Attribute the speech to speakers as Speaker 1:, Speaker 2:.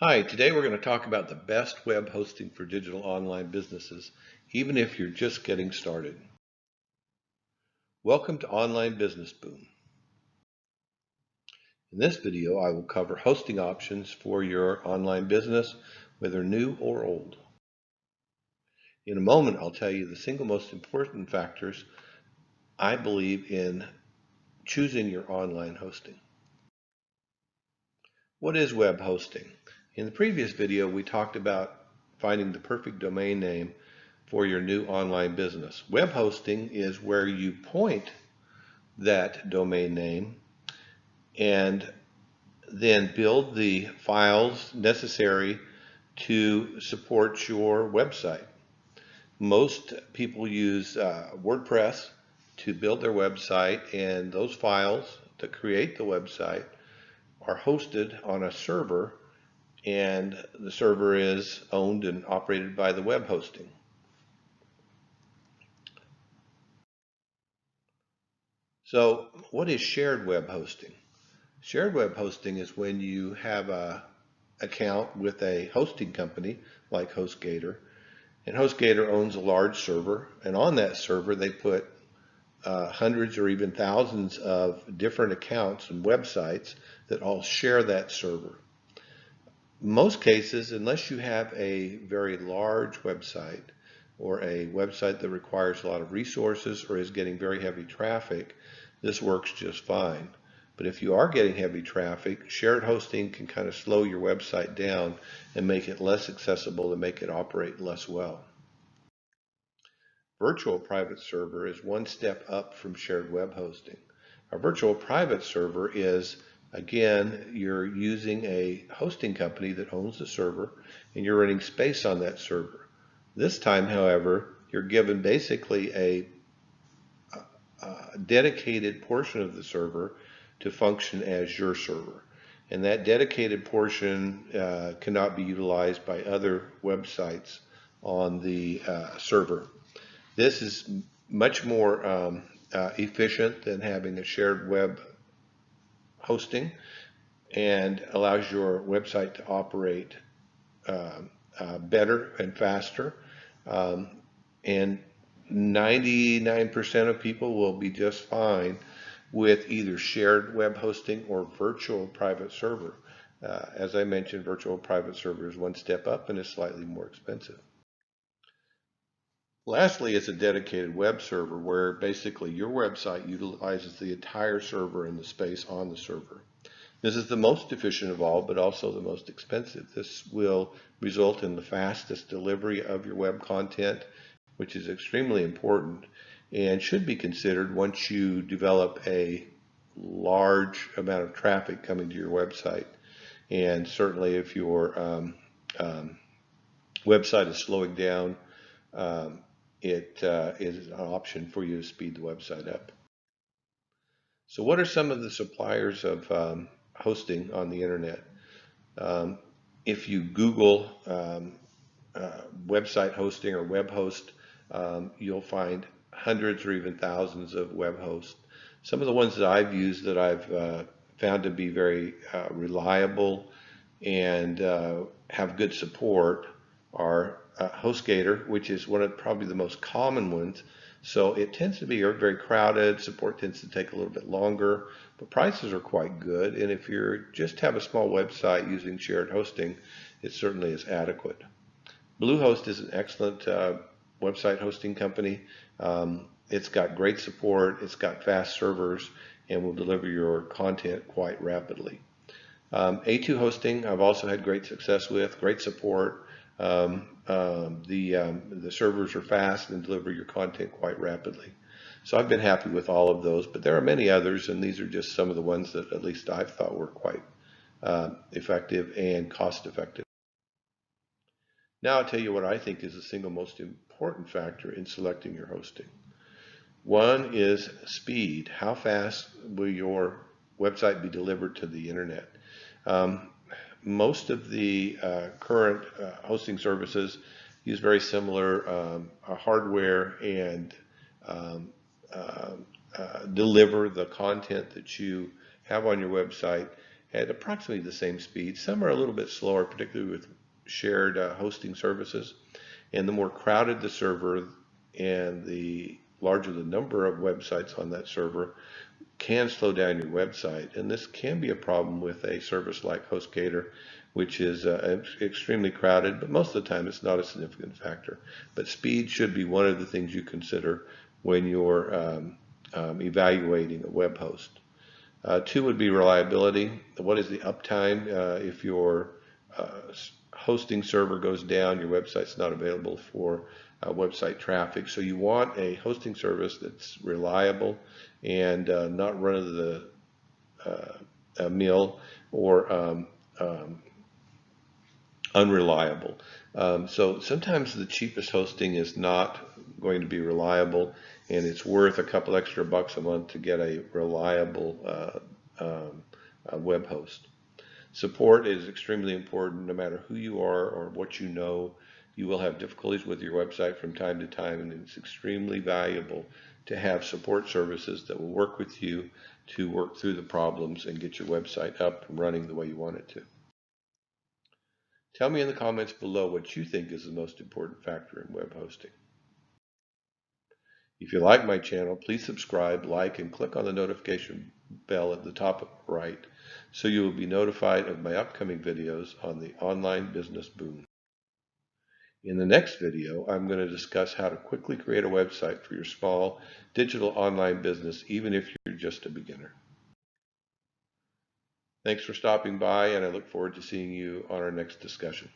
Speaker 1: Hi, today we're going to talk about the best web hosting for digital online businesses, even if you're just getting started. Welcome to Online Business Boom. In this video, I will cover hosting options for your online business, whether new or old. In a moment, I'll tell you the single most important factors I believe in choosing your online hosting. What is web hosting? In the previous video, we talked about finding the perfect domain name for your new online business. Web hosting is where you point that domain name and then build the files necessary to support your website. Most people use WordPress to build their website, and those files to create the website are hosted on a server, and the server is owned and operated by the web hosting. So what is shared web hosting? Shared web hosting is when you have a account with a hosting company like HostGator, and HostGator owns a large server, and on that server they put hundreds or even thousands of different accounts and websites that all share that server. In most cases, unless you have a very large website or a website that requires a lot of resources or is getting very heavy traffic, this works just fine. But if you are getting heavy traffic, shared hosting can kind of slow your website down and make it less accessible and make it operate less well. Virtual private server is one step up from shared web hosting. A virtual private server is, again, you're using a hosting company that owns the server and you're renting space on that server. This time, however, you're given basically a dedicated portion of the server to function as your server. And that dedicated portion cannot be utilized by other websites on the server. This is much more efficient than having a shared web hosting and allows your website to operate better and faster. And 99% of people will be just fine with either shared web hosting or virtual private server. As I mentioned, virtual private server is one step up and is slightly more expensive. Lastly, it's a dedicated web server where basically your website utilizes the entire server and the space on the server. This is the most efficient of all, but also the most expensive. This will result in the fastest delivery of your web content, which is extremely important and should be considered once you develop a large amount of traffic coming to your website. And certainly if your website is slowing down, it is an option for you to speed the website up. So what are some of the suppliers of hosting on the internet? If you Google website hosting or web host, you'll find hundreds or even thousands of web hosts. Some of the ones that I've used that I've found to be very reliable and have good support are HostGator, which is one of probably the most common ones. So it tends to be very crowded. Support tends to take a little bit longer, but prices are quite good. And if you just have a small website using shared hosting, it certainly is adequate. Bluehost is an excellent website hosting company. It's got great support, it's got fast servers, and will deliver your content quite rapidly. A2 hosting, I've also had great success with, great support. The servers are fast and deliver your content quite rapidly. So I've been happy with all of those, but there are many others, and these are just some of the ones that at least I've thought were quite effective and cost effective. Now I'll tell you what I think is the single most important factor in selecting your hosting. One is speed. How fast will your website be delivered to the internet? Most of the current hosting services use very similar hardware and deliver the content that you have on your website at approximately the same speed. Some are a little bit slower, particularly with shared hosting services. And the more crowded the server and the larger the number of websites on that server can slow down your website. And this can be a problem with a service like HostGator, which is extremely crowded, but most of the time it's not a significant factor. But speed should be one of the things you consider when you're evaluating a web host. Two would be reliability. What is the uptime? If your hosting server goes down, your website's not available for website traffic. So you want a hosting service that's reliable and not run of the mill or unreliable. So sometimes the cheapest hosting is not going to be reliable, and it's worth a couple extra bucks a month to get a reliable web host. Support is extremely important. No matter who you are or what you know, you will have difficulties with your website from time to time, and it's extremely valuable to have support services that will work with you to work through the problems and get your website up and running the way you want it to. Tell me in the comments below what you think is the most important factor in web hosting. If you like my channel, please subscribe, like, and click on the notification bell at the top right so you will be notified of my upcoming videos on the online business boom. In the next video, I'm going to discuss how to quickly create a website for your small digital online business, even if you're just a beginner. Thanks for stopping by, and I look forward to seeing you on our next discussion.